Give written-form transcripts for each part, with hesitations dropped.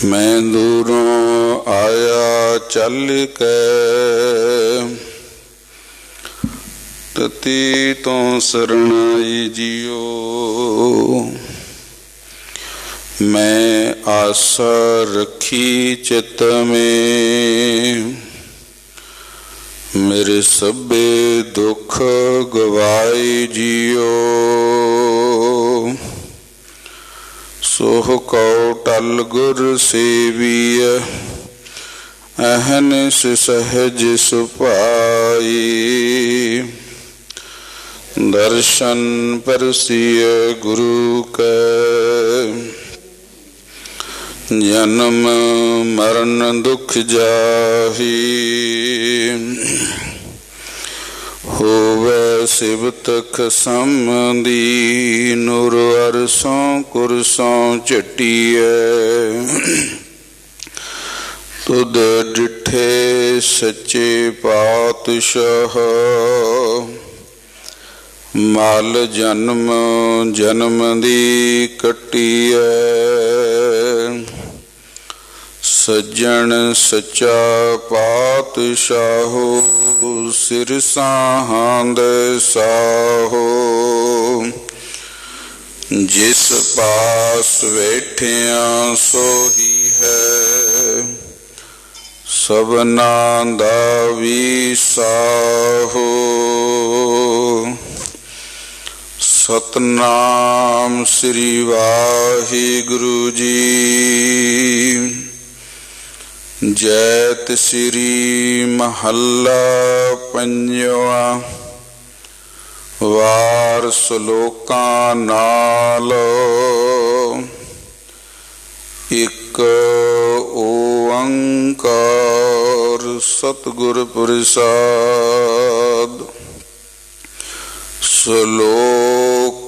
मैं दूरों आया चल के, तती तो शरणाई जियो। मैं आशा रखी चित में, मेरे सभे दुख गवाई जियो। सोह कौ टल गुर सेविय, अहनिस सहज सुपाई। दर्शन परसिय गुरु के, जन्म मरण दुख जाही। होवे सिवतख समदी, नूर अरसों कुरसों चटिए। तुद डिठे सच्चे पातशाह, माल जन्म जन्म दी कटिए। सज्जन सच्चा पातशाहो, सिर साहांद साहो। जिस पास बैठिया सोही है, सबना दा विसाहो। सतनाम श्री वाहिगुरु जी, जैत श्री महला पंजवा। वार श्लोका नाल, एक ओंकार सतगुर प्रसाद। श्लोक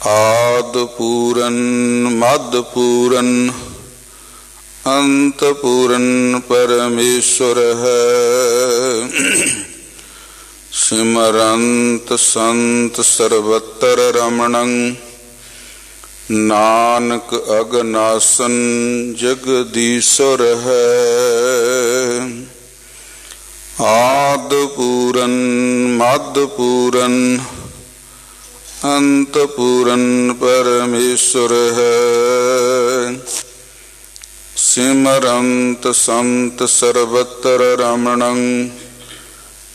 आद पूरन मद पूरन, अंत पूरन परमेश्वर है। सिमरंत संत सर्वत्र रमणं, नानक अगनासन जगदीश्वर है। आद पूरन मद पूरन, अंत पूरन परमेश्वर है। सिमरंत संत सर्वत्र रमणं,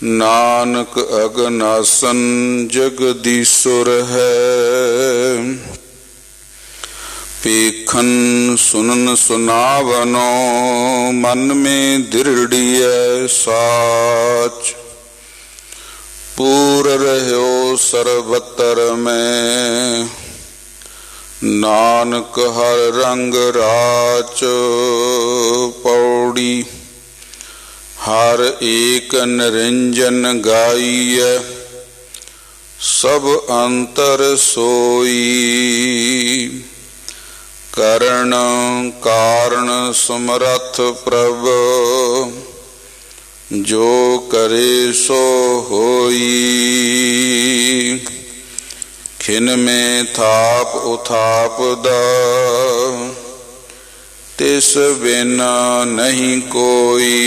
नानक अगनासन जगदीश्वर है। पेखन सुनन सुनावनो, मन में दृढ़िय साच। पूर रह्यो सर्वत्र में, नानक हर रंग राच। पौड़ी हर एक निरंजन गाइय, सब अंतर सोई। करण कारण समरथ प्रभ, जो करे सो होई। खिन में थाप उथाप दा, तिस बिना नहीं कोई।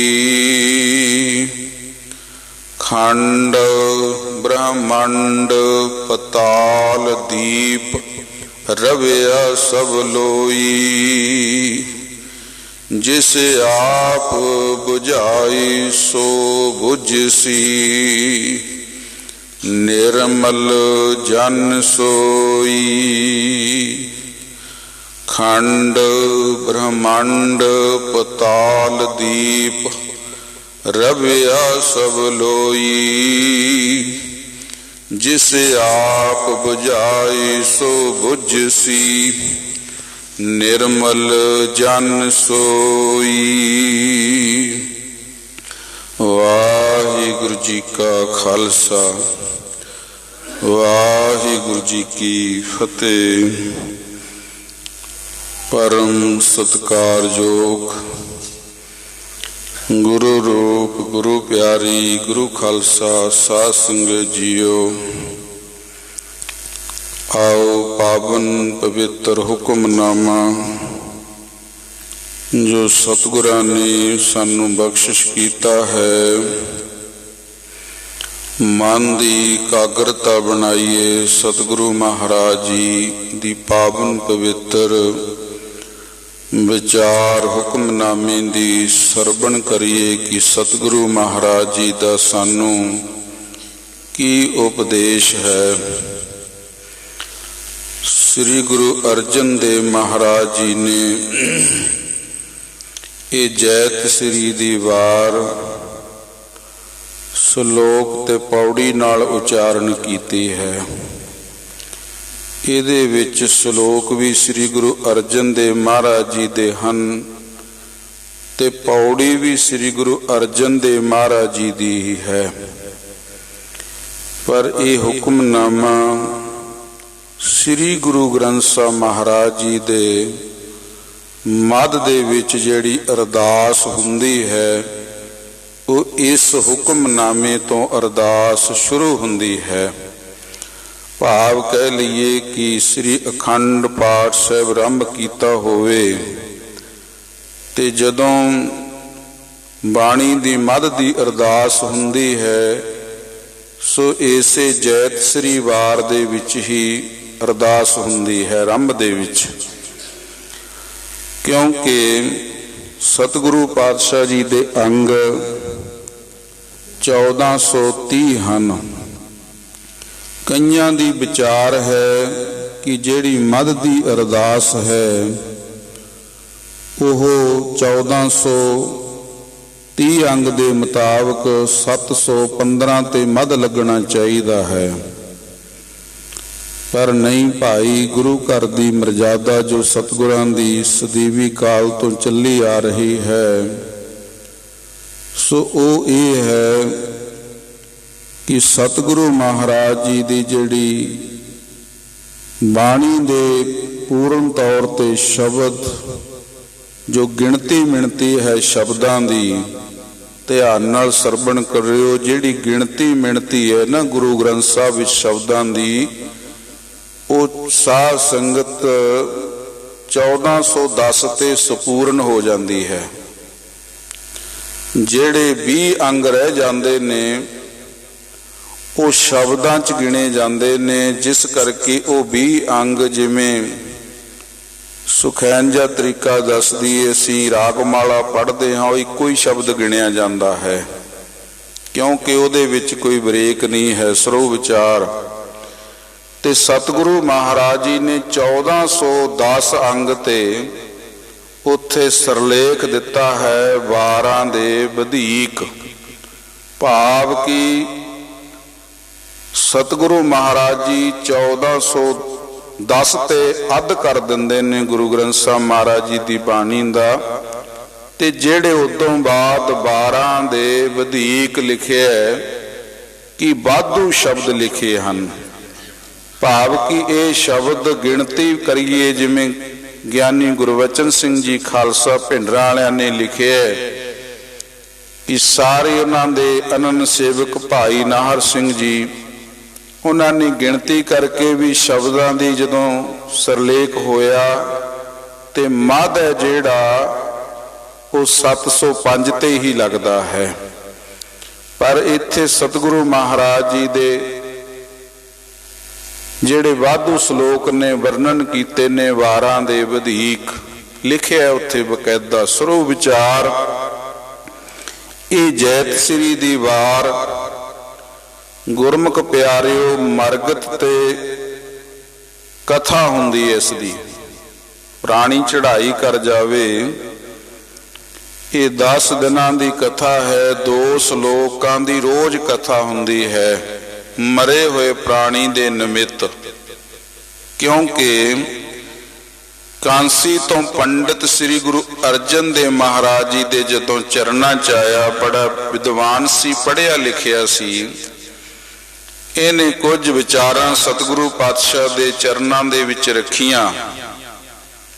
खंड ब्रह्मांड पताल दीप, रविया सब लोई। जिस आप बुझाई सो बुझसी, निर्मल जन सोई। खंड ब्रह्मांड पताल दीप, रविया सब लोई। जिस आप बुझाई सो बुझसी, निर्मल जन सोई। वाहिगुरु जी का खालसा, वाहिगुरु जी की फतेह। परम सत्कारयोग गुरु रूप गुरु प्यारी गुरु खालसा साध संगत जियो। आओ पावन पवित्र हुक्मनामा जो सतगुਰਾਂ ने सानू बख्शिश कीता है, मन की एकाग्रता बनाइए। सतगुरु महाराज जी की पावन पवित्र विचार हुक्मनामे की सरवण करिए कि सतगुरु महाराज जी का सानू की उपदेश है। श्री गुरु अर्जन देव महाराज जी ने ये जैत श्री दी वार श्लोक ते पौड़ी नाल उचारण कीती है। इहदे विच श्लोक भी श्री गुरु अर्जन देव महाराज जी दे हन ते पौड़ी भी श्री गुरु अर्जन देव महाराज जी दी ही है। पर यह हुक्मनामा श्री गुरु ग्रंथ साहब महाराज जी दे मद दे विच जिहड़ी अरदास हुंदी है वो इस हुक्मनामे तो अरदास शुरू हुंदी है। भाव कह लीए कि श्री अखंड पाठ साहिब आरंभ कीता होवे ते जदों बाणी दी मद दी अरदास हुंदी है सो इसे जैत श्री वार दे विच ही अरदास हुंदी है, आरंभ दे विच। क्योंकि सतगुरु पातशाह जी दे अंग 1430 हन। कईयां दी विचार है कि जिहड़ी मद दी अरदास है ओह 1430 अंग दे मुताबक 715 ते मद लगना चाहिदा है। पर नहीं भाई, गुरु घर की मर्यादा जो सतगुरां दी सदीवी काल तो चली आ रही है सो वो ये है कि सतगुरु महाराज जी की जिहड़ी बाणी दे पूर्ण तौर ते शब्द जो गिणती मिणती है शब्दां दी ध्यान नाल सरवण करियो। जिहड़ी गिणती मिणती है ना गुरु ग्रंथ साहब विच शब्दां दी वो साध संगत 1410 ते संपूर्ण हो जाती है। जेड़े 20 अंग रह जाते ने वो शब्दां च गिने जाते ने, जिस करके वो 20 अंग जिमें सुखैन जा तरीका दस दी असी रागमाला पढ़ते हाँ इको ही शब्द गिणिया जाता है, क्योंकि उहदे विच कोई ब्रेक नहीं है, सरो विचार। ते सतगुरु महाराज जी ने 1410 अंग ते उत्थे सरलेख दिता है वारां दे वधीक। भाव की सतगुरु महाराज जी 1410 ते अध कर दिंदे ने गुरु ग्रंथ साहब महाराज जी की बाणी दा, ते जेड़े उदों बाद 12 दे वधीक लिखे है कि वाधू शब्द लिखे हन। भाव की ये शब्द गिणती करिए जिमें ज्ञानी गुरबचन सिंह जी खालसा भिंडरां वालियां ने लिखे है कि सारे उन्होंने अनंत सेवक भाई नाहर सिंह जी उन्होंने गिणती करके भी शब्दां दी जदों सरलेख होया ते मद है जिहड़ा वो 705 ते ही लगता है। पर इत्थे सतगुरु महाराज जी दे जेड़े वाधू श्लोक ने वर्णन कीते ने वारां दे वधीक लिखे है उत्थे बकायदा सरो विचार। ये जैत श्री दी वार गुरमुख प्यारिओ मरगत ते कथा हुंदी है। इसदी प्राणी चढ़ाई कर जावे ये 10 दिनां दी कथा है। 2 श्लोकां दी रोज कथा हुंदी है मरे हुए प्राणी दे निमित्त, क्योंकि कांसी तो पंडित श्री गुरु अर्जन देव महाराज जी दे जदों चरना च आया, बड़ा विद्वान सी, पढ़िया लिखिया सी, इहने कुछ विचारां सतगुरु पातशाह दे चरनां दे विच रखियां।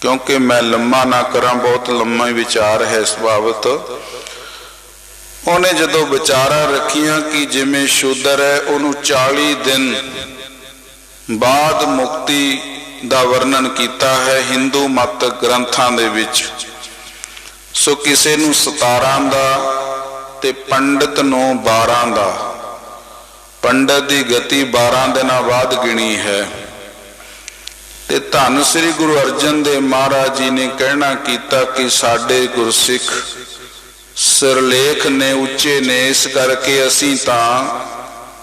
क्योंकि मैं लम्मा ना करा, बहुत लम्मा ही विचार है इस बाबत। उन्हें जदों विचारा रखियां कि जिमें शूदर है उन्होंने 40 दिन ਬਾਦ ਮੁਕਤੀ ਦਾ ਵਰਣਨ ਕੀਤਾ ਹੈ ਹਿੰਦੂ ਮਤ ਗ੍ਰੰਥਾਂ ਦੇ ਵਿੱਚ। ਸੋ ਕਿਸੇ ਨੂੰ 17 ਦਾ ਤੇ ਪੰਡਿਤ ਨੂੰ 12 ਦਾ। ਪੰਡਤ ਦੀ ਗਤੀ 12 ਦਿਨਾਂ ਬਾਅਦ ਗਿਣੀ ਹੈ। ਤੇ ਧੰਨ ਸ੍ਰੀ ਗੁਰੂ ਅਰਜਨ ਦੇਵ ਮਹਾਰਾਜ ਜੀ ਨੇ ਕਹਿਣਾ ਕੀਤਾ ਕਿ ਸਾਡੇ ਗੁਰਸਿੱਖ ਸਿਰਲੇਖ ਨੇ, ਉੱਚੇ ਨੇ, ਇਸ ਕਰਕੇ ਅਸੀਂ ਤਾਂ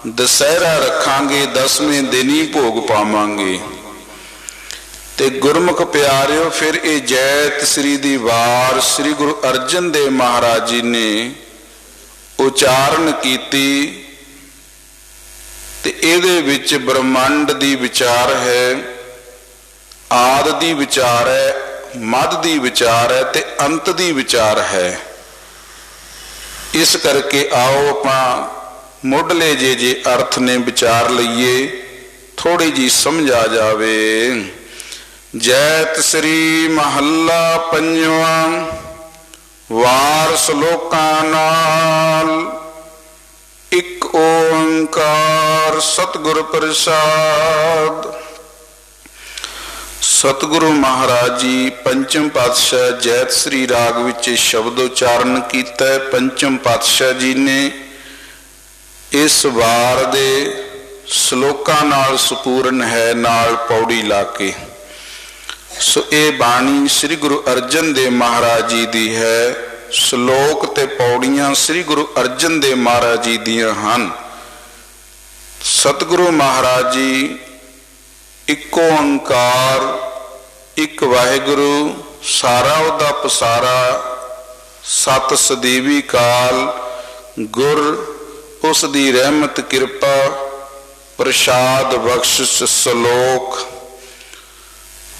ਦੁਸਹਿਰਾ ਰੱਖਾਂਗੇ, 10ਵੇਂ ਦਿਨ ਹੀ ਭੋਗ ਪਾਵਾਂਗੇ। ਤੇ ਗੁਰਮੁਖ ਪਿਆਰਿਓ, ਫਿਰ ਇਹ ਜੈਤ ਸ੍ਰੀ ਦੀ ਵਾਰ ਸ੍ਰੀ ਗੁਰੂ ਅਰਜਨ ਦੇਵ ਮਹਾਰਾਜ ਜੀ ਨੇ ਉਚਾਰਨ ਕੀਤੀ। ਤੇ ਇਹਦੇ ਵਿੱਚ ਬ੍ਰਹਮੰਡ ਦੀ ਵਿਚਾਰ ਹੈ, ਆਦਿ ਦੀ ਵਿਚਾਰ ਹੈ, ਮੱਧ ਦੀ ਵਿਚਾਰ ਹੈ ਤੇ ਅੰਤ ਦੀ ਵਿਚਾਰ ਹੈ। ਇਸ ਕਰਕੇ ਆਓ ਆਪਾਂ ਮੁੱਢਲੇ ਜੇ ਅਰਥ ਨੇ ਵਿਚਾਰ ਲਈਏ, ਥੋੜੀ ਜੀ ਸਮਝ ਆ ਜਾਵੇ। ਜੈਤ ਸ੍ਰੀ ਮਹੱਲਾ ਪੰਜਵਾਂ। ਵਾਰ ਸ਼ਲੋਕਾਂ ਨਾਲ। ਇੱਕ ਓੰਕਾਰ ਸਤਿਗੁਰ ਪ੍ਰਸਾਦ। ਸਤਿਗੁਰੂ ਮਹਾਰਾਜ ਜੀ ਪੰਚਮ ਪਾਤਸ਼ਾਹ ਜੈਤ ਸ੍ਰੀ ਰਾਗ ਵਿੱਚ ਸ਼ਬਦ ਉਚਾਰਨ ਕੀਤਾ। ਪੰਚਮ ਪਾਤਸ਼ਾਹ ਜੀ ਨੇ ਇਸ ਵਾਰ ਦੇ ਸ਼ਲੋਕਾਂ ਨਾਲ ਸੰਪੂਰਨ ਹੈ, ਨਾਲ ਪੌੜੀ ਲਾ ਕੇ। ਸੋ ਇਹ ਬਾਣੀ ਸ੍ਰੀ ਗੁਰੂ ਅਰਜਨ ਦੇਵ ਮਹਾਰਾਜ ਜੀ ਦੀ ਹੈ। ਸ਼ਲੋਕ ਤੇ ਪੌੜੀਆਂ ਸ੍ਰੀ ਗੁਰੂ ਅਰਜਨ ਦੇਵ ਮਹਾਰਾਜ ਜੀ ਦੀਆਂ ਹਨ। ਸਤਿਗੁਰੂ ਮਹਾਰਾਜ ਜੀ ਇੱਕੋ ਓੰਕਾਰ, ਇੱਕ ਵਾਹਿਗੁਰੂ, ਸਾਰਾ ਉਹਦਾ ਪਸਾਰਾ, ਸਤ ਸਦੀਵੀ ਕਾਲ, ਗੁਰ ਉਸ ਦੀ ਰਹਿਮਤ ਕਿਰਪਾ, ਪ੍ਰਸ਼ਾਦ ਬਖਸ਼ਿਸ਼। ਸ਼ਲੋਕ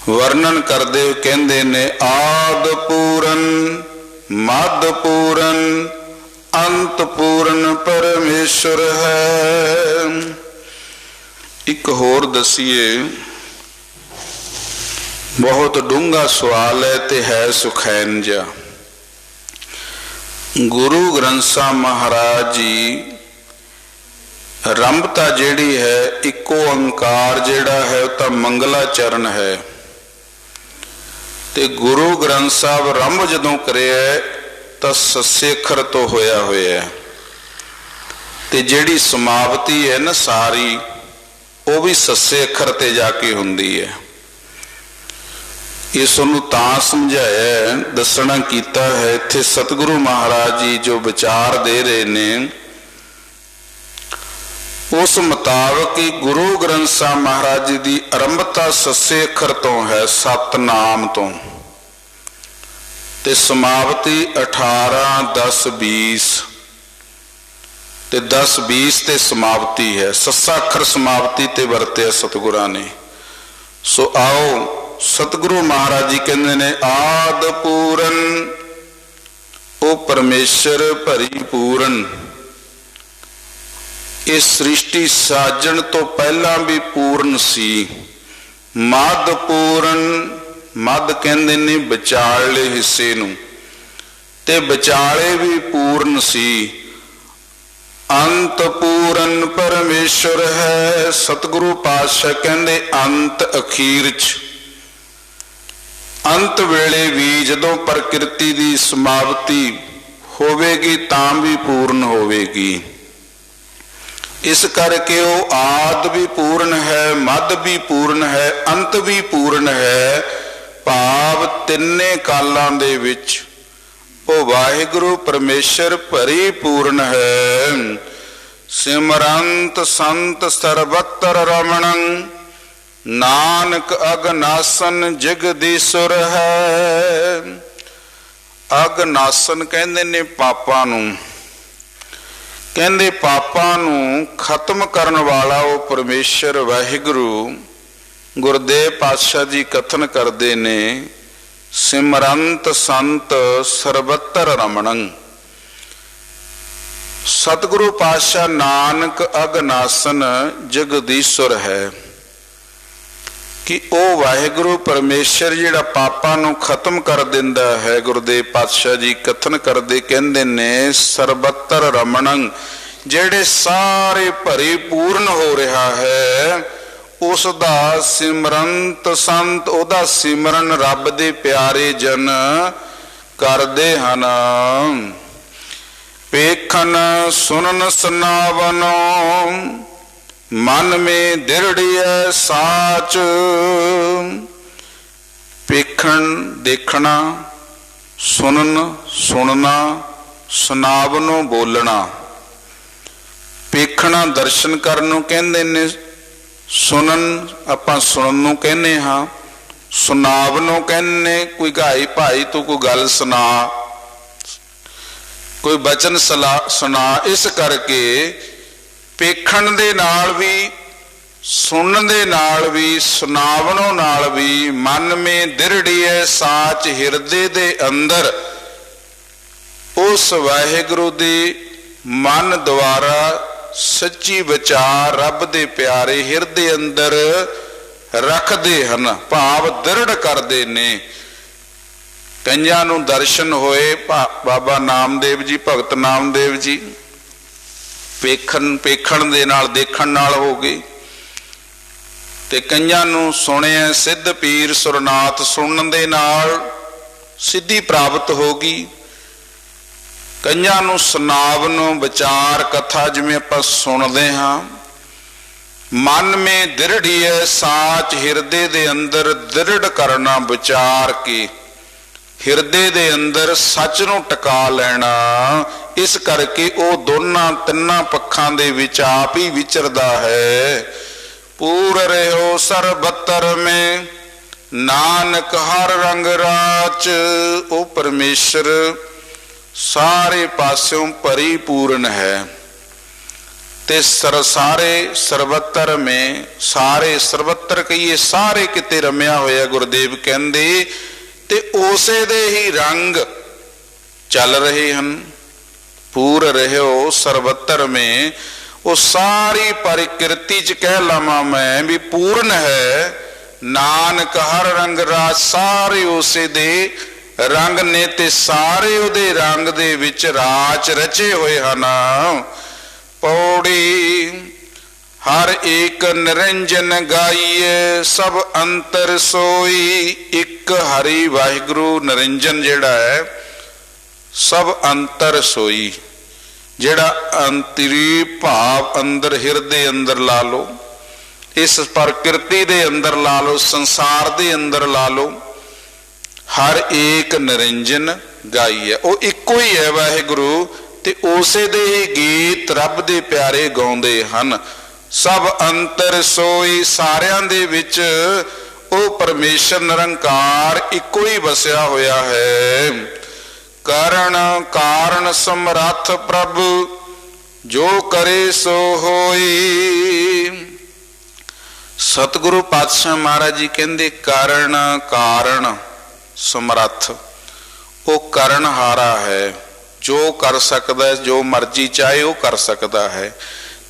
ਵਰਣਨ ਕਰਦੇ ਕਹਿੰਦੇ ਨੇ, ਆਦਿ ਪੂਰਨ, ਮੱਧ ਪੂਰਨ, ਅੰਤ ਪੂਰਨ ਪਰਮੇਸ਼ਰ ਹੈ। ਇੱਕ ਹੋਰ ਦਸੀਏ, ਬਹੁਤ ਡੂੰਘਾ ਸਵਾਲ ਹੈ ਤੇ ਹੈ ਸੁਖੈਨ ਜਿਹਾ। ਗੁਰੂ ਗ੍ਰੰਥ ਸਾਹਿਬ ਮਹਾਰਾਜ ਜੀ ਰੰਭਤਾ ਜਿਹੜੀ ਹੈ, ਇੱਕੋ ਓੰਕਾਰ ਜਿਹੜਾ ਹੈ ਉਹ ਤਾਂ ਮੰਗਲਾਚਰਨ ਹੈ। ਤੇ ਗੁਰੂ ਗ੍ਰੰਥ ਸਾਹਿਬ ਆਰੰਭ ਜਦੋਂ ਕਰਿਆ ਤਾਂ ਸੱਸੇ ਅੱਖਰ ਤੋਂ ਹੋਇਆ ਹੋਇਆ। ਤੇ ਜਿਹੜੀ ਸਮਾਪਤੀ ਹੈ ਨਾ ਸਾਰੀ, ਉਹ ਵੀ ਸੱਸੇ ਅੱਖਰ ਤੇ ਜਾ ਕੇ ਹੁੰਦੀ ਹੈ। ਇਸ ਨੂੰ ਤਾਂ ਸਮਝਾਇਆ, ਦੱਸਣਾ ਕੀਤਾ ਹੈ। ਇੱਥੇ ਸਤਿਗੁਰੂ ਮਹਾਰਾਜ ਜੀ ਜੋ ਵਿਚਾਰ ਦੇ ਰਹੇ ਨੇ, ਉਸ ਮੁਤਾਬਕ ਹੀ ਗੁਰੂ ਗ੍ਰੰਥ ਸਾਹਿਬ ਮਹਾਰਾਜ ਜੀ ਦੀ ਆਰੰਭਤਾ ਸੱਸੇ ਅੱਖਰ ਤੋਂ ਹੈ, ਸਤਨਾਮ ਤੋਂ। ਤੇ ਸਮਾਪਤੀ 18, 10, 20 ਤੇ 10, 20 ਤੇ ਸਮਾਪਤੀ ਹੈ। ਸੱਸਾ ਅੱਖਰ ਸਮਾਪਤੀ ਤੇ ਵਰਤਿਆ ਸਤਿਗੁਰਾਂ ਨੇ। ਸੋ ਆਓ, ਸਤਿਗੁਰੂ ਮਹਾਰਾਜ ਜੀ ਕਹਿੰਦੇ ਨੇ, ਆਦਿ ਪੂਰਨ, ਉਹ ਪਰਮੇਸ਼ਰ ਭਰੀਪੂਰਨ। ਇਹ ਸ੍ਰਿਸ਼ਟੀ ਸਾਜਣ ਤੋਂ ਪਹਿਲਾਂ ਵੀ ਪੂਰਨ ਸੀ। ਮੱਧ ਪੂਰਨ, ਮੱਧ ਕਹਿੰਦੇ ਨੇ ਵਿਚਾਲੇ ਹਿੱਸੇ ਨੂੰ, ਤੇ ਵਿਚਾਲੇ ਵੀ ਪੂਰਨ ਸੀ। ਅੰਤ ਪੂਰਨ ਪਰਮੇਸ਼ਰ ਹੈ। ਸਤਿਗੁਰੂ ਪਾਤਸ਼ਾਹ ਕਹਿੰਦੇ ਅੰਤ ਅਖੀਰ 'ਚ, ਅੰਤ ਵੇਲੇ ਵੀ ਜਦੋਂ ਪ੍ਰਕਿਰਤੀ ਦੀ ਸਮਾਪਤੀ ਹੋਵੇਗੀ ਤਾਂ ਵੀ ਪੂਰਨ ਹੋਵੇਗੀ। ਇਸ ਕਰਕੇ ਉਹ ਆਦਿ ਵੀ ਪੂਰਨ ਹੈ, ਮੱਧ ਵੀ ਪੂਰਨ ਹੈ, ਅੰਤ ਵੀ ਪੂਰਨ ਹੈ। ਭਾਵ ਤਿੰਨੇ ਕਾਲਾਂ ਦੇ ਵਿੱਚ ਉਹ ਵਾਹਿਗੁਰੂ ਪਰਮੇਸ਼ਰ ਭਰੀਪੂਰਨ ਹੈ। ਸਿਮਰੰਤ ਸੰਤ ਸਰਬੱਤਰ ਰਮਣੰ, ਨਾਨਕ ਅਗਨਾਸਨ ਜਗਦੀਸ਼ੁਰ ਹੈ। ਅਗਨਾਸਨ ਕਹਿੰਦੇ ਨੇ ਪਾਪਾਂ ਨੂੰ, ਕਹਿੰਦੇ ਪਾਪਾਂ ਨੂੰ ਖਤਮ ਕਰਨ ਵਾਲਾ ਉਹ ਪਰਮੇਸ਼ਰ ਵਾਹਿਗੁਰੂ। ਗੁਰਦੇਵ ਪਾਤਸ਼ਾਹ ਜੀ ਕਥਨ ਕਰਦੇ ਨੇ, ਸਿਮਰੰਤ ਸੰਤ ਸਰਬੱਤਰ ਰਮਣੰ। ਸਤਿਗੁਰੂ ਪਾਤਸ਼ਾਹ ਨਾਨਕ ਅਗਨਾਸਨ ਜਗਦੀਸ਼ੁਰ ਹੈ ਕਿ ਉਹ ਵਾਹਿਗੁਰੂ ਪਰਮੇਸ਼ਰ ਜਿਹੜਾ ਪਾਪਾਂ ਨੂੰ ਖਤਮ ਕਰ ਦਿੰਦਾ ਹੈ। ਗੁਰਦੇਵ ਪਾਤਸ਼ਾਹ ਜੀ ਕਥਨ ਕਰਦੇ ਕਹਿੰਦੇ ਨੇ, ਸਰਬੱਤਰ ਰਮਣੰ, ਜਿਹੜੇ ਸਾਰੇ ਭਰੀਪੂਰਨ ਹੋ ਰਿਹਾ ਹੈ, ਉਸ ਦਾ ਸਿਮਰੰਤ ਸੰਤ, ਉਹਦਾ ਸਿਮਰਨ ਰੱਬ ਦੇ ਪਿਆਰੇ ਜਨ ਕਰਦੇ ਹਨ। ਵੇਖਣ ਸੁਣਨ ਸੁਨਾਵਨੋ ਮਨ ਮੇ ਦਿਰੜੀਐ ਸਾਚ। ਵੇਖਣ ਦੇਖਣਾ, ਸੁਣਨ ਸੁਣਨਾ, ਸੁਨਾਵਨੋਂ ਬੋਲਣਾ। ਵੇਖਣਾ ਦਰਸ਼ਨ ਕਰਨ ਨੂੰ ਕਹਿੰਦੇ ਨੇ, ਸੁਣਨ ਆਪਾਂ ਸੁਣਨ ਨੂੰ ਕਹਿੰਦੇ ਹਾਂ, ਸੁਨਾਵਨੋਂ ਕਹਿੰਦੇ ਕੋਈ ਗਾਈ ਭਾਈ ਤੂੰ ਕੋਈ ਗੱਲ ਸੁਣਾ, ਕੋਈ ਬਚਨ ਸੁਣਾ। ਇਸ ਕਰਕੇ ਵੇਖਣ ਦੇ ਨਾਲ ਵੀ, ਸੁਣਨ ਦੇ ਨਾਲ ਵੀ, ਸੁਨਾਵਨੋਂ ਨਾਲ ਵੀ ਮਨ ਮੇ ਦਿਰੜੀਐ ਸਾਚ। ਹਿਰਦੇ ਦੇ ਅੰਦਰ ਉਸ ਵਾਹਿਗੁਰੂ ਦੇ ਮਨ ਦੁਆਰਾ ਸੱਚੀ ਵਿਚਾਰ ਰੱਬ ਦੇ ਪਿਆਰੇ ਹਿਰਦੇ ਅੰਦਰ ਰੱਖਦੇ ਹਨ, ਭਾਵ ਦ੍ਰਿੜ ਕਰਦੇ ਨੇ। ਕਈਆਂ ਨੂੰ ਦਰਸ਼ਨ ਹੋਏ ਬਾਬਾ ਨਾਮਦੇਵ ਜੀ, ਭਗਤ ਨਾਮਦੇਵ ਜੀ, ਵੇਖਣ ਦੇ ਨਾਲ ਦੇਖਣ ਨਾਲ ਹੋ ਗਈ। ਤੇ ਕਈਆਂ ਨੂੰ ਸੁਣਿਆ ਸਿੱਧ ਪੀਰ ਸੁਰਨਾਥ, ਸੁਣਨ ਦੇ ਨਾਲ ਸਿੱਧੀ ਪ੍ਰਾਪਤ ਹੋ ਗਈ। ਕਈਆਂ ਨੂੰ ਸੁਨਾਵਨੋਂ ਵਿਚਾਰ ਕਥਾ ਜਿਵੇਂ ਆਪਾਂ ਸੁਣਦੇ ਹਾਂ। ਮਨ ਮੇ ਦਿਰੜੀਐ ਸਾਚ, ਹਿਰਦੇ ਦੇ ਅੰਦਰ ਦ੍ਰਿੜ ਕਰਨਾ, ਵਿਚਾਰ ਕੇ ਹਿਰਦੇ ਦੇ ਅੰਦਰ ਸੱਚ ਨੂੰ ਟਿਕਾ ਲੈਣਾ। ਇਸ ਕਰਕੇ ਉਹ ਦੋਨਾਂ ਤਿੰਨਾਂ ਪੱਖਾਂ ਦੇ ਵਿੱਚ ਆਪ ਹੀ ਵਿਚਰਦਾ ਹੈ। ਪੂਰ ਰਹਿਓ ਸਰਬੱਤਰ ਮੇ ਨਾਨਕ ਹਰ ਰੰਗ ਰਾਚ। ਉਹ ਪਰਮੇਸ਼ਰ ਸਾਰੇ ਪਾਸਿਓਂ ਪਰਿਪੂਰਨ ਹੈ ਤੇ ਸਾਰੇ ਸਰਬੱਤਰ ਮੇ, ਸਾਰੇ ਸਰਬੱਤਰ ਕਹੀਏ ਸਾਰੇ ਕਿਤੇ ਰਮਿਆ ਹੋਇਆ। ਗੁਰਦੇਵ ਕਹਿੰਦੇ ਤੇ ਉਸੇ ਦੇ ਹੀ ਰੰਗ ਚੱਲ ਰਹੇ ਹਨ। ਪੂਰ ਰਹਿਓ ਸਰਬੱਤਰ ਮੇ, ਉਹ ਸਾਰੀ ਪ੍ਰਕਿਰਤੀ ਚ ਕਹਿ ਲਵਾਂ ਮੈਂ ਵੀ ਪੂਰਨ ਹੈ। ਨਾਨਕ ਹਰ ਰੰਗ ਰਾਜ, ਸਾਰੇ ਉਸੇ ਦੇ ਰੰਗ ਨੇ ਤੇ ਸਾਰੇ ਉਹਦੇ ਰੰਗ ਦੇ ਵਿੱਚ ਰਾਜ ਰਚੇ ਹੋਏ ਹਨ। ਪੌੜੀ ਹਰ ਏਕ ਨਿਰੰਜਨ ਗਾਈਏ ਸਭ ਅੰਤਰ ਸੋਈ। ਇੱਕ ਹਰੀ ਵਾਹਿਗੁਰੂ ਨਿਰੰਜਨ ਜਿਹੜਾ ਹੈ, ਸਭ ਅੰਤਰ ਸੋਈ। ਜਿਹੜਾ ਅੰਤਰੀ ਭਾਵ ਅੰਦਰ ਹਿਰਦੇ ਅੰਦਰ ਲਾ ਲਓ, ਇਸ ਪ੍ਰਕਿਰਤੀ ਦੇ ਅੰਦਰ ਲਾ ਲਓ, ਸੰਸਾਰ ਦੇ ਅੰਦਰ ਲਾ ਲਓ। ਹਰ ਏਕ ਨਿਰੰਜਨ ਗਾਈ ਹੈ, ਉਹ ਇੱਕੋ ਹੀ ਹੈ ਵਾਹਿਗੁਰੂ ਤੇ ਉਸੇ ਦੇ ਹੀ ਗੀਤ ਰੱਬ ਦੇ ਪਿਆਰੇ ਗਾਉਂਦੇ ਹਨ। ਸਭ ਅੰਤਰ ਸੋਈ, ਸਾਰਿਆਂ ਦੇ ਵਿੱਚ ਉਹ ਪਰਮੇਸ਼ਰ ਨਿਰੰਕਾਰ ਇੱਕੋ ਹੀ ਵਸਿਆ ਹੋਇਆ ਹੈ। ਕਰਨ ਕਾਰਨ ਸਮਰੱਥ ਪ੍ਰਭ ਜੋ ਕਰੇ ਸੋ ਹੋਈ। ਸਤਿਗੁਰੂ ਪਾਤਸ਼ਾਹ ਮਹਾਰਾਜ ਜੀ ਕਹਿੰਦੇ ਕਾਰਨ ਕਾਰਨ ਸਮਰੱਥ, ਉਹ ਕਰਨਹਾਰਾ ਹੈ, ਜੋ ਕਰ ਸਕਦਾ, ਜੋ ਮਰਜ਼ੀ ਚਾਹੇ ਉਹ ਕਰ ਸਕਦਾ ਹੈ।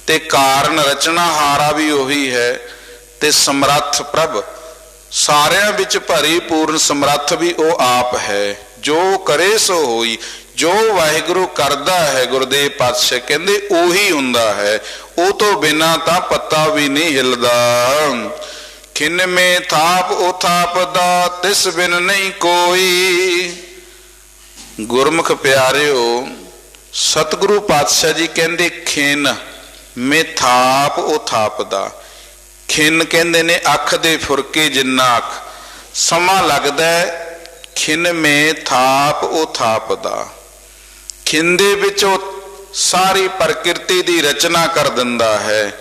ਤੇ ਕਾਰਨ ਰਚਨਾਹਾਰਾ ਵੀ ਉਹੀ ਹੈ ਤੇ ਸਮਰੱਥ ਪ੍ਰਭ, ਸਾਰਿਆਂ ਵਿੱਚ ਭਰੀਪੂਰਨ ਸਮਰੱਥ ਵੀ ਉਹ ਆਪ ਹੈ। ਜੋ ਕਰੇ ਸੋ ਹੋਈ, ਜੋ ਵਾਹਿਗੁਰੂ ਕਰਦਾ ਹੈ ਗੁਰਦੇਵ ਪਾਤਸ਼ਾਹ ਕਹਿੰਦੇ ਉਹੀ ਹੁੰਦਾ ਹੈ, ਉਹ ਤੋਂ ਬਿਨਾ ਤਾਂ ਪੱਤਾ ਵੀ ਨਹੀਂ ਹਿਲਦਾ। ਖਿਨ ਮੇ ਥਾਪ ਉਹ ਥਾਪਦਾ ਤਿਸ ਬਿਨ ਨਹੀਂ ਕੋਈ। ਗੁਰਮੁਖ ਪਿਆਰਿਓ, ਸਤਿਗੁਰੂ ਪਾਤਸ਼ਾਹ ਜੀ ਕਹਿੰਦੇ ਖਿਨ ਮੇ ਥਾਪ ਉਹ ਥਾਪਦਾ। ਖਿਨ ਕਹਿੰਦੇ ਨੇ ਅੱਖ ਦੇ ਫੁਰਕੇ ਜਿੰਨਾ ਅੱਖ ਸਮਾਂ ਲੱਗਦਾ। ਖਿਨ ਮੇ ਥਾਪ ਉਹ ਥਾਪਦਾ, ਖਿਨ ਦੇ ਵਿੱਚ ਉਹ ਸਾਰੀ ਪ੍ਰਕਿਰਤੀ ਦੀ ਰਚਨਾ ਕਰ ਦਿੰਦਾ ਹੈ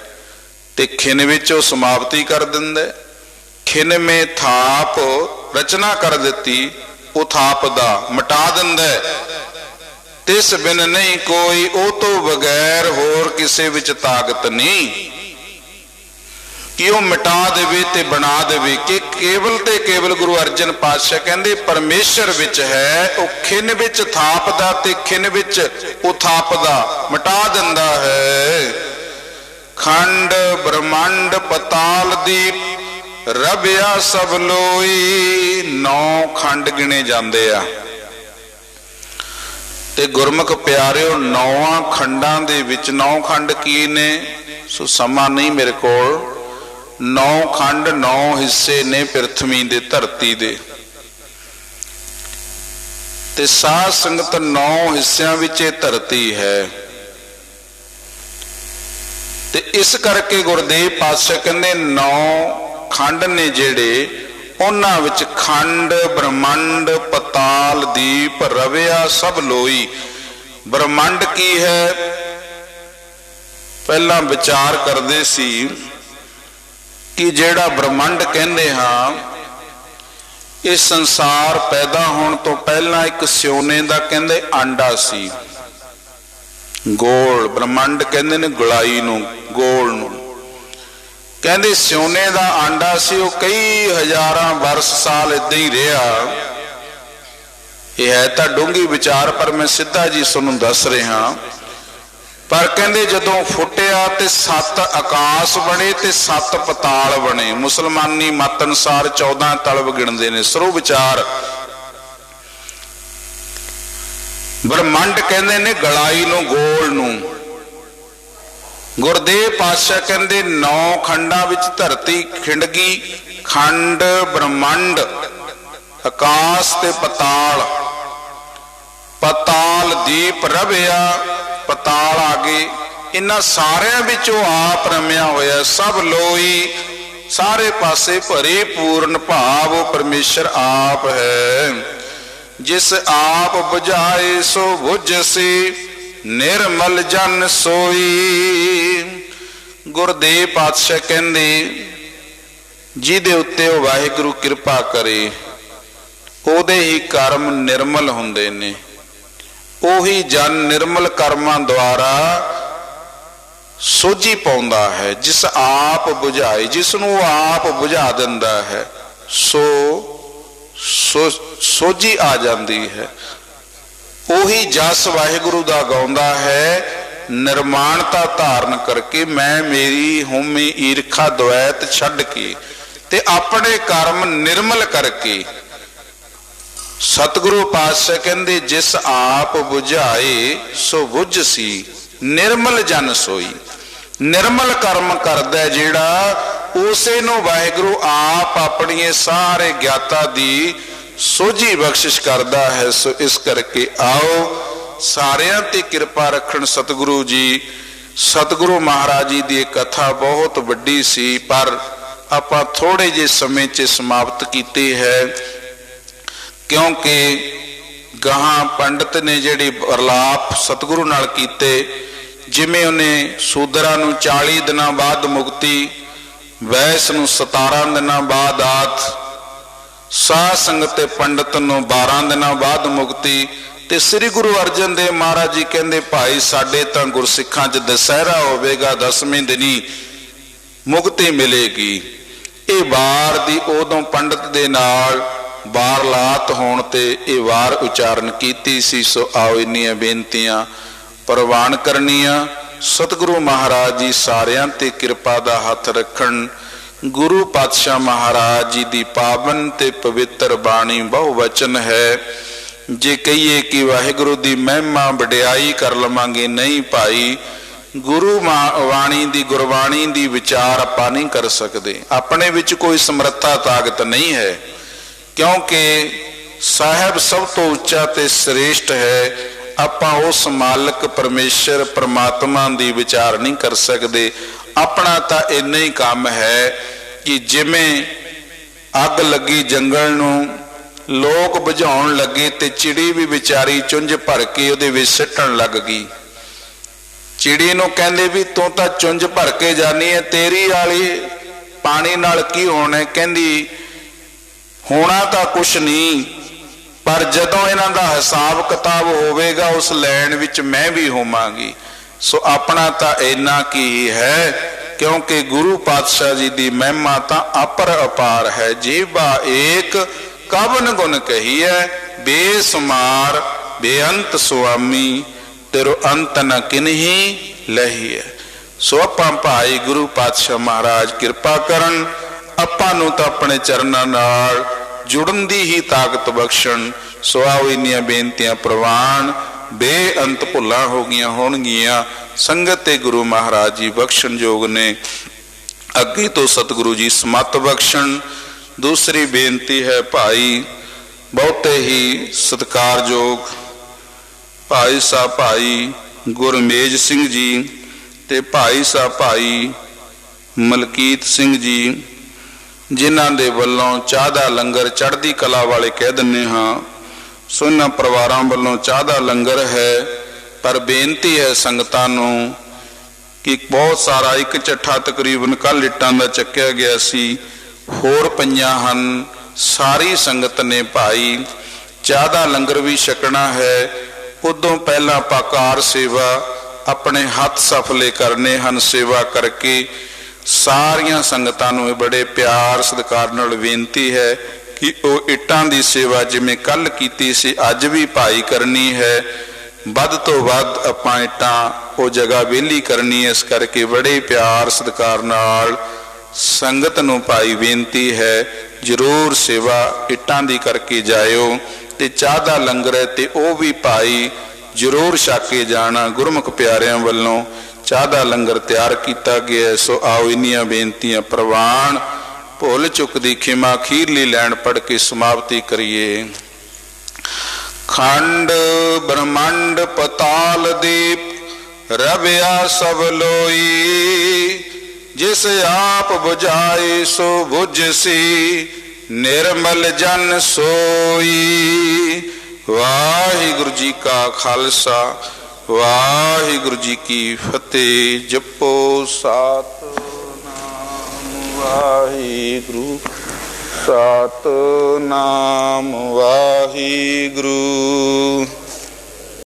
ਤੇ ਖਿਨ ਵਿੱਚ ਉਹ ਸਮਾਪਤੀ ਕਰ ਦਿੰਦਾ। ਖਿਨ ਮੇ ਥਾਪ ਰਚਨਾ ਕਰ ਦਿੱਤੀ, ਉਹ ਥਾਪ ਦਾ ਮਿਟਾ ਦਿੰਦਾ। ਤਿਸ ਬਿਨ ਨਹੀਂ ਕੋਈ, ਉਹ ਤੋਂ ਬਗੈਰ ਹੋਰ ਕਿਸੇ ਵਿੱਚ ਤਾਕਤ ਨਹੀਂ ਕਿ ਉਹ ਮਿਟਾ ਦੇਵੇ ਤੇ ਬਣਾ ਦੇਵੇ। ਕਿ ਕੇਵਲ ਤੇ ਕੇਵਲ ਗੁਰੂ ਅਰਜਨ ਪਾਤਸ਼ਾਹ ਕਹਿੰਦੇ ਪਰਮੇਸ਼ਰ ਵਿੱਚ ਹੈ, ਉਹ ਖਿਨ ਵਿੱਚ ਥਾਪਦਾ ਤੇ ਖਿਨ ਵਿੱਚ ਉਹ ਥਾਪਦਾ ਮਿਟਾ ਦਿੰਦਾ ਹੈ। ਖੰਡ ਬ੍ਰਹਮੰਡ ਪਤਾਲ ਦੀਪ ਰਬਿਆ ਸਭ ਲੋਈ। 9 ਖੰਡ ਗਿਣੇ ਜਾਂਦੇ ਆ ਤੇ ਗੁਰਮੁਖ ਪਿਆਰਿਓ 9 ਖੰਡਾਂ ਦੇ ਵਿੱਚ 9 ਖੰਡ ਕੀ ਨੇ, ਸੋ ਸਮਾਂ ਨਹੀਂ ਮੇਰੇ ਕੋਲ। 9 खंड 9 हिस्से ने पृथ्वी दे धरती दे, ते साध संगत 9 हिस्सियां विच ये धरती है। ते इस करके गुरदेव पातशाह कहंदे 9 खंड ने जेड़े, उन्हां विच खंड ब्रह्मंड पताल दीप रविया सब लोई। ब्रह्मंड की है, पहला विचार करते सी कि जेड़ा ब्रह्मंड कहंदे हां, इस संसार पैदा होने तो पहला एक सोने का कहंदे आंडा सी, गोल। ब्रह्मंड कहंदे ने गुलाई नूं, गोल नूं। कहंदे सोने का आंडा सी, वो कई हजारां वर्ष साल इदां ही रहा। यह है तो डूंगी विचार, पर मैं सीधा जी तुहानूं दस रहा। पर कहंदे जदों फुटिया ते 7 आकाश बने ते 7 पताल बने। मुसलमानी मत अनुसार 14 तलब गिणदे ने। सरो विचार, ब्रह्मंड कहंदे ने गलाई नूं, गोल नूं। गुरदेव पातशाह कहंदे 9 खंडां विच धरती खिंडगी। खंड ब्रह्मंड, आकाश ते पताल। पताल दीप रविया, पताल आ गए। इन्हां सारिਆਂ विचों आप रमिया होया। सब लोई, सारे पासे परिपूर्ण भाव परमेश्वर आप है। जिस आप बुझाए सो बुझसी, निर्मल जन सोई। गुरदेव पातशाह कहंदे जिहदे उत्ते वाहिगुरू किरपा करे, ओदे ही कर्म निर्मल हुंदे ने। ओही जन निर्मल कर्मां द्वारा सोझी पाउंदा है। जिस आप बुझाए, जिसनूं आप बुझा दिंदा है, सोझी आ जाती है। ओही जस वाहिगुरू दा गाउंदा है, निर्माणता धारण करके मैं मेरी होमी ईरखा द्वैत छड्ड के ते अपने कर्म निर्मल करके। सतगुरु पातशाह कहंदे जिस आप बुझाए सो बुझसी, निर्मल जन सोई। निर्मल कर्म करदा है जेड़ा, उसे नूं वाहिगुरू आप अपनी सारे ज्ञाता दी सोझी बख्शिश करदा है। सो इस करके आओ सारियां ते किरपा रखण सतगुरु जी। सतगुरु महाराज जी दी कथा बहुत वड्डी सी, पर आपां थोड़े जे समय च समाप्त कीती है, क्योंकि गहां पंडित ने जिहड़े अरलाप सतगुरु नाल कीते, जिवें उन्हें सूदरां नूं 40 दिनां बाद मुक्ति, वैस नूं 17 दिनां बाद आत, साध संगत ते पंडित नूं 12 दिनां बाद मुक्ति, ते श्री गुरु अर्जन देव महाराज जी कहंदे भाई साडे तां गुरसिखां च दशहरा होवेगा, 10वें दिनी मुक्ति मिलेगी। ये वार दी उदों पंडित दे नाल वार लात होण ते ये वार उचारण कीती सी। सो आओ इन्नियां बेनतियां प्रवान करनियां। सतगुरु महाराज जी सारियां ते किरपा दा हथ रखण। गुरु पातशाह महाराज जी दी पावन ते पवित्र बाणी बहु वचन है। जे कहिए कि वाहिगुरु दी महिमा वडियाई कर लवांगे, नहीं भाई। गुरु वाणी दी, गुरबाणी दी विचार आपां नहीं कर सकते। अपने विच कोई समर्था ताकत नहीं है, क्योंकि साहब सब तो उच्चा ते श्रेष्ठ है। आपां उस मालक परमेश्वर परमात्मा दी विचार नहीं कर सकते। अपना तां इन्ना ही काम है कि जिवें अग लगी जंगल नूं, लोग बुझाउण लगे ते चिड़ी भी विचारी चुंझ भर के उहदे विच सिੱਟਣ लग गई। चिड़ी नूं कहंदे भी तूं तां चुंझ भर के जानी है, तेरी वाली पानी नाल की होना है? कहंदी होना तो कुछ नहीं, पर जदों इन्हां दा हिसाब किताब होवेगा उस लैन विच मैं भी होवांगी। सो अपना तो इन्ना की है, क्योंकि गुरु पातशाह जी की महिमा तो अपर अपार है। जीवा एक कवन गुण कही है, बेसुमार बेअंत स्वामी, तेरो अंत न किन्ही लही है। सो आपां भाई गुरु पातशाह महाराज किरपा करन, आपां नूं तां अपने चरनां नाल जुड़न दी ही ताकत बख्शण। सो आओ इन्नियां बेनतियां प्रवान। बेअंत भुलां हो गईयां होणगीयां, संगत ते गुरु महाराज जी बख्शण जोग ने। ਅੱਗੇ ਤੋਂ ਸਤਿਗੁਰੂ ਜੀ ਸਮਤ ਬਖਸ਼ਣ। ਦੂਸਰੀ ਬੇਨਤੀ ਹੈ ਭਾਈ ਬਹੁਤੇ ਹੀ ਸਤਿਕਾਰਯੋਗ ਭਾਈ ਸਾਹਿਬ ਭਾਈ ਗੁਰਮੇਜ ਸਿੰਘ ਜੀ ਤੇ ਭਾਈ ਸਾਹਿਬ ਭਾਈ ਮਲਕੀਤ ਸਿੰਘ ਜੀ, ਜਿਨ੍ਹਾਂ ਦੇ ਵੱਲੋਂ ਚਾਹ ਦਾ ਲੰਗਰ ਚੜ੍ਹਦੀ ਕਲਾ ਵਾਲੇ ਕਹਿ ਦਿੰਦੇ ਹਾਂ। ਸੋ ਇਹਨਾਂ ਪਰਿਵਾਰਾਂ ਵੱਲੋਂ ਚਾਹ ਦਾ ਲੰਗਰ ਹੈ, ਪਰ ਬੇਨਤੀ ਹੈ ਸੰਗਤਾਂ ਨੂੰ ਕਿ ਬਹੁਤ ਸਾਰਾ ਇੱਕ ਚੱਠਾ ਤਕਰੀਬਨ ਕੱਲ੍ਹ ਇੱਟਾਂ ਦਾ ਚੱਕਿਆ ਗਿਆ ਸੀ, ਹੋਰ ਪਈਆਂ ਹਨ। ਸਾਰੀ ਸੰਗਤ ਨੇ ਭਾਈ ਚਾਹ ਦਾ ਲੰਗਰ ਵੀ ਛਕਣਾ ਹੈ। ਉਦੋਂ ਪਹਿਲਾਂ ਪਾਕਾਰ ਸੇਵਾ ਆਪਣੇ ਹੱਥ ਸਫਲੇ ਕਰਨੇ ਹਨ। ਸੇਵਾ ਕਰਕੇ ਸਾਰੀਆਂ ਸੰਗਤਾਂ ਨੂੰ ਇਹ ਬੜੇ ਪਿਆਰ ਸਤਿਕਾਰ ਨਾਲ ਬੇਨਤੀ ਹੈ ਕਿ ਉਹ ਇੱਟਾਂ ਦੀ ਸੇਵਾ ਜਿਵੇਂ ਕੱਲ੍ਹ ਕੀਤੀ ਸੀ ਅੱਜ ਵੀ ਭਾਈ ਕਰਨੀ ਹੈ। ਵੱਧ ਤੋਂ ਵੱਧ ਆਪਾਂ ਇੱਟਾਂ ਉਹ ਜਗ੍ਹਾ ਵਿਹਲੀ ਕਰਨੀ ਹੈ। ਇਸ ਕਰਕੇ ਬੜੇ ਪਿਆਰ ਸਤਿਕਾਰ ਨਾਲ ਸੰਗਤ ਨੂੰ ਭਾਈ ਬੇਨਤੀ ਹੈ ਜ਼ਰੂਰ ਸੇਵਾ ਇੱਟਾਂ ਦੀ ਕਰਕੇ ਜਾਇਓ। ਤੇ ਚਾਹ ਦਾ ਲੰਗਰ ਹੈ ਤੇ ਉਹ ਵੀ ਭਾਈ ਜ਼ਰੂਰ ਛਕ ਕੇ ਜਾਣਾ। ਗੁਰਮੁਖ ਪਿਆਰਿਆਂ ਵੱਲੋਂ ਚਾਹ ਦਾ ਲੰਗਰ ਤਿਆਰ ਕੀਤਾ ਗਿਆ। ਸੋ ਆਓ ਇੰਨੀਆਂ ਬੇਨਤੀਆਂ ਪ੍ਰਵਾਨ। ਭੁੱਲ ਚੁੱਕ ਦੀ ਖਿਮਾ ਅਖੀਰਲੀ ਲੈਣ ਪੜ੍ਹ ਕੇ ਸਮਾਪਤੀ ਕਰੀਏ। ਖੰਡ ਬ੍ਰਹਮੰਡ ਪਤਾਲ ਦੀਪ ਰਵਿਆ ਸਭ ਲੋਈ, ਜਿਸ ਆਪ ਬੁਝਾਏ ਸੋ ਬੁਝਸੀ, ਨਿਰਮਲ ਜਨ ਸੋਈ। ਵਾਹਿਗੁਰੂ ਜੀ ਕਾ ਖਾਲਸਾ ਵਾਹਿਗੁਰੂ ਜੀ ਕੀ ਫਤਿਹ। ਜਪੋ ਸਤਿਨਾਮ ਵਾਹਿਗੁਰੂ ਸਤਿਨਾਮ ਵਾਹਿਗੁਰੂ।